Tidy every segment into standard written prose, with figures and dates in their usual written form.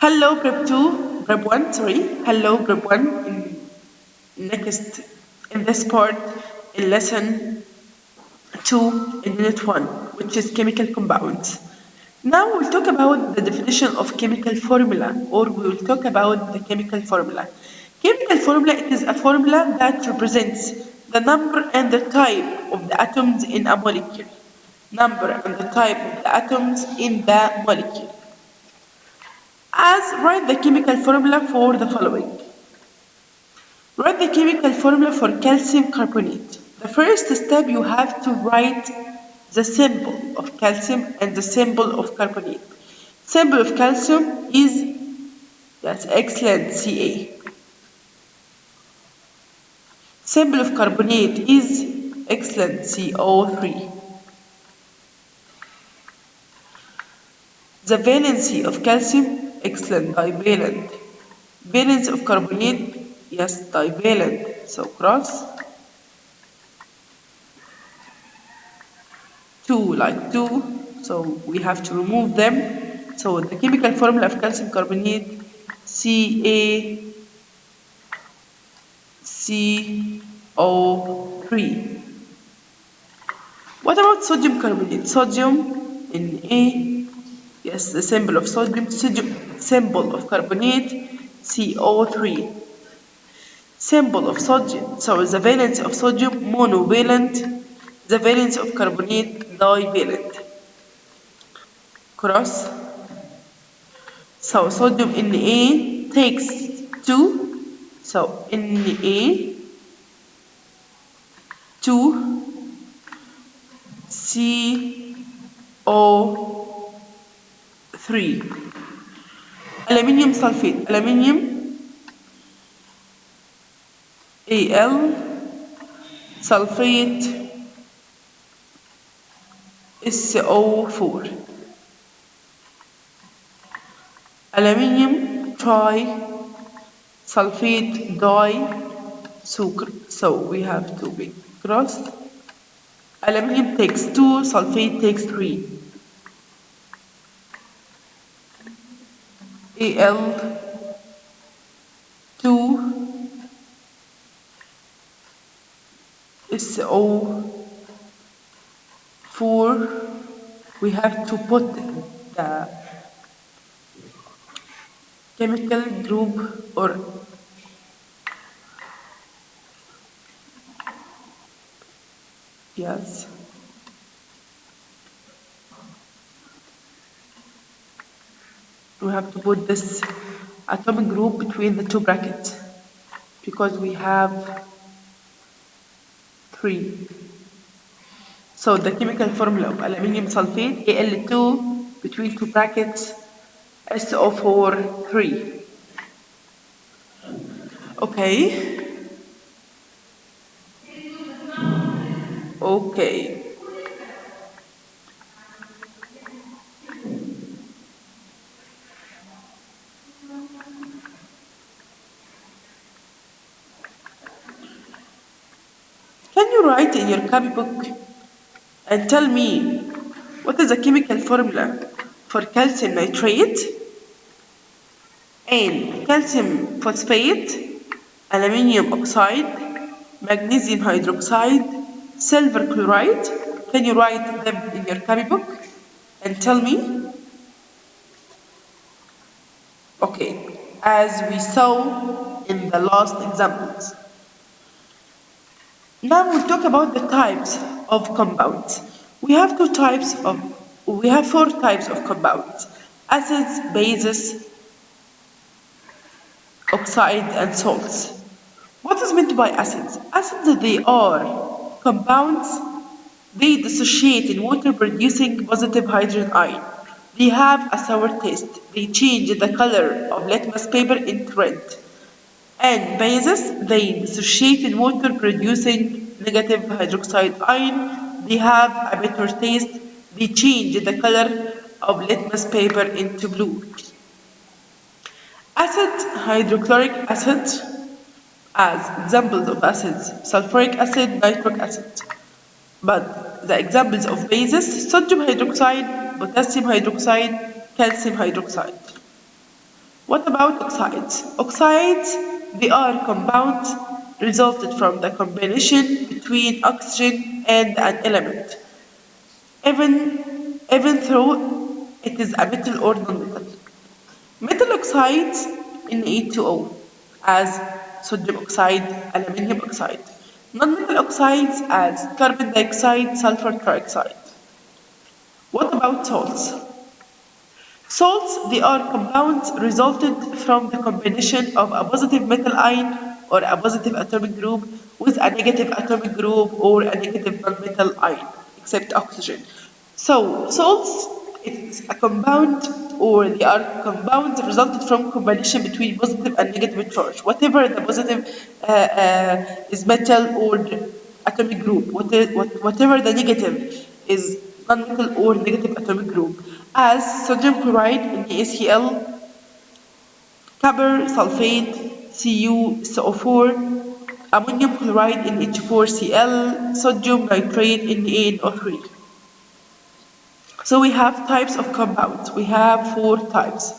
Hello, Prep 2, Prep 1, sorry. Hello, Prep 1. In this part, in lesson 2, in unit 1, which is chemical compounds. Now we'll talk about the definition of chemical formula, or we'll talk about the chemical formula. Chemical formula, it is a formula that represents the number and the type of the atoms in a molecule. Number and the type of the atoms in the molecule. As write the chemical formula for the following. Write the chemical formula for calcium carbonate. The first step you have to write the symbol of calcium and the symbol of carbonate. Symbol of calcium is, yes, excellent, Ca. Symbol of carbonate is excellent, CO3. The valency of calcium, excellent, divalent. Valence of carbonate, yes, divalent, so cross. 2 like 2, so we have to remove them. So the chemical formula of calcium carbonate, CaCO3. What about sodium carbonate? Sodium, Na, yes, the symbol of sodium, symbol of carbonate, CO3. Symbol of sodium, so the valence of sodium, monovalent, the valence of carbonate, divalent. Cross. So sodium Na takes 2, so Na 2 CO3. Aluminium sulfate, aluminium Al sulfate SO4. Aluminium trisulfate sucr. So we have to be crossed. Aluminium takes 2, sulfate takes 3. Al2 SO4. We have to put the chemical group or yes. We have to put this atomic group between the two brackets because we have 3. So the chemical formula of aluminium sulfate, Al2 between two brackets, SO4 3. Okay. Okay. Can you write in your copybook and tell me what is the chemical formula for calcium nitrate and calcium phosphate, aluminium oxide, magnesium hydroxide, silver chloride? Can you write them in your copybook and tell me? Okay, as we saw in the last examples. Now we'll talk about the types of compounds. We have 4 types of compounds: acids, bases, oxide, and salts. What is meant by acids? Acids, they are compounds, they dissociate in water producing positive hydrogen ion. They have a sour taste. They change the color of litmus paper into red. And bases, they dissociate in water producing negative hydroxide ion. They have a bitter taste. They change the color of litmus paper into blue. Acid, hydrochloric acid, as examples of acids, sulfuric acid, nitric acid. But the examples of bases, sodium hydroxide, potassium hydroxide, calcium hydroxide. What about oxides? Oxides, they are compounds resulted from the combination between oxygen and an element, even though it is a metal or non-metal. Metal oxides Na2O as sodium oxide, aluminium oxide. Non-metal oxides as carbon dioxide, sulfur trioxide. What about salts? Salts, they are compounds resulted from the combination of a positive metal ion or a positive atomic group with a negative atomic group or a negative nonmetal ion, except oxygen. So, salts, it's a compound or they are compounds resulted from combination between positive and negative charge. Whatever the positive is metal or atomic group, whatever the negative is non-metal or negative atomic group, as sodium chloride in NaCl, copper sulfate CuSO4, ammonium chloride in H4Cl, sodium nitrate in NaNO3. So we have types of compounds. We have four types.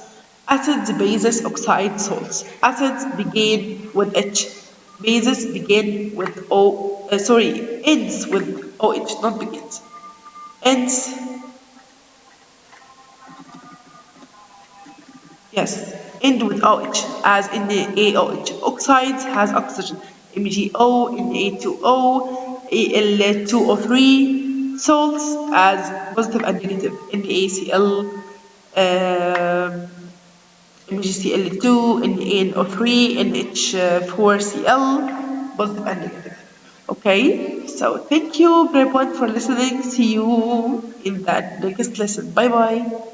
Acids, bases, oxides, salts. Acids begin with H. Bases begin with ends with OH, not begins. Ends, yes, end with OH, as in the AOH. Oxides has oxygen, MgO, Na2O, Al2O3. Salts as positive and negative, NaCl, um, MgCl2, NaNO3, NH4Cl, positive and negative. Okay, so thank you, everyone, for listening. See you in that next lesson. Bye bye.